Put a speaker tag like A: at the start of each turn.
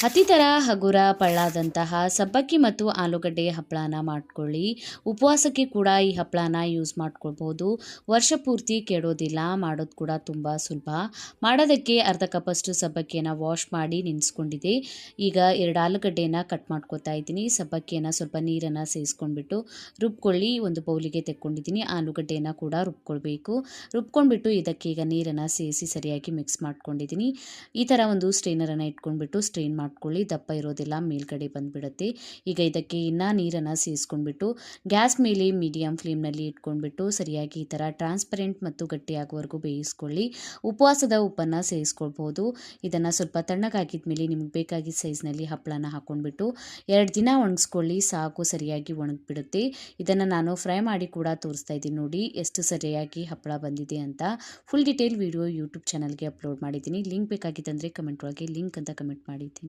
A: ಅತಿ ಥರ ಹಗುರ ಪಳ್ಳಾದಂತಹ ಸಬ್ಬಕ್ಕಿ ಮತ್ತು ಆಲೂಗಡ್ಡೆ ಹಪ್ಪಳನ ಮಾಡ್ಕೊಳ್ಳಿ. ಉಪವಾಸಕ್ಕೆ ಕೂಡ ಈ ಹಪ್ಪಳನ ಯೂಸ್ ಮಾಡ್ಕೊಳ್ಬೋದು. ವರ್ಷ ಪೂರ್ತಿ ಕೆಡೋದಿಲ್ಲ, ಮಾಡೋದು ಕೂಡ ತುಂಬ ಸುಲಭ. ಮಾಡೋದಕ್ಕೆ ಅರ್ಧ ಕಪ್ಪಷ್ಟು ಸಬ್ಬಕ್ಕಿಯನ್ನು ವಾಶ್ ಮಾಡಿ ನೆನೆಸ್ಕೊಂಡಿದ್ದೆ. ಈಗ 2 ಆಲೂಗಡ್ಡೆನ ಕಟ್ ಮಾಡ್ಕೊತಾ ಇದ್ದೀನಿ. ಸಬ್ಬಕ್ಕಿಯನ್ನು ಸ್ವಲ್ಪ ನೀರನ್ನು ಸೇರಿಸ್ಕೊಂಡ್ಬಿಟ್ಟು ರುಬ್ಕೊಳ್ಳಿ. ಒಂದು ಬೌಲಿಗೆ ತೆಕ್ಕೊಂಡಿದ್ದೀನಿ. ಆಲೂಗಡ್ಡೆಯನ್ನು ಕೂಡ ರುಬ್ಕೊಳ್ಬೇಕು. ರುಬ್ಕೊಂಡ್ಬಿಟ್ಟು ಇದಕ್ಕೆ ಈಗ ನೀರನ್ನು ಸೇರಿಸಿ ಸರಿಯಾಗಿ ಮಿಕ್ಸ್ ಮಾಡ್ಕೊಂಡಿದ್ದೀನಿ. ಈ ಥರ ಒಂದು ಸ್ಟ್ರೈನರನ್ನು ಇಟ್ಕೊಂಡ್ಬಿಟ್ಟು ಸ್ಟ್ರೈನ್ ಮಾಡ್ಕೊಳ್ಳಿ. ದಪ್ಪ ಇರೋದೆಲ್ಲ ಮೇಲ್ಗಡೆ ಬಂದುಬಿಡುತ್ತೆ. ಈಗ ಇದಕ್ಕೆ ಇನ್ನೂ ನೀರನ್ನು ಸೇರಿಸ್ಕೊಂಡ್ಬಿಟ್ಟು ಗ್ಯಾಸ್ ಮೇಲೆ ಮೀಡಿಯಮ್ ಫ್ಲೇಮ್ನಲ್ಲಿ ಇಟ್ಕೊಂಡ್ಬಿಟ್ಟು ಸರಿಯಾಗಿ ಈ ಥರ ಟ್ರಾನ್ಸ್ಪರೆಂಟ್ ಮತ್ತು ಗಟ್ಟಿಯಾಗುವವರೆಗೂ ಬೇಯಿಸ್ಕೊಳ್ಳಿ. ಉಪವಾಸದ ಉಪ್ಪನ್ನು ಸೇರಿಸ್ಕೊಳ್ಬೋದು. ಇದನ್ನು ಸ್ವಲ್ಪ ತಣ್ಣಗಾಗಿದ ಮೇಲೆ ನಿಮಗೆ ಬೇಕಾಗಿದ್ದ ಸೈಜ್ನಲ್ಲಿ ಹಪ್ಪಳನ ಹಾಕ್ಕೊಂಡ್ಬಿಟ್ಟು 2 ದಿನ ಒಣಗಿಸ್ಕೊಳ್ಳಿ, ಸಾಕು, ಸರಿಯಾಗಿ ಒಣಗಿಬಿಡುತ್ತೆ. ಇದನ್ನು ನಾನು ಫ್ರೈ ಮಾಡಿ ಕೂಡ ತೋರಿಸ್ತಾ ಇದ್ದೀನಿ ನೋಡಿ ಎಷ್ಟು ಸರಿಯಾಗಿ ಹಪ್ಪಳ ಬಂದಿದೆ ಅಂತ. ಫುಲ್ ಡೀಟೇಲ್ ವಿಡಿಯೋ ಯೂಟ್ಯೂಬ್ ಚಾನಲ್ಗೆ ಅಪ್ಲೋಡ್ ಮಾಡಿದ್ದೀನಿ. ಲಿಂಕ್ ಬೇಕಾಗಿತ್ತಂದರೆ ಕಮೆಂಟ್ ಒಳಗೆ ಲಿಂಕ್ ಅಂತ ಕಮೆಂಟ್ ಮಾಡಿದ್ದೀನಿ.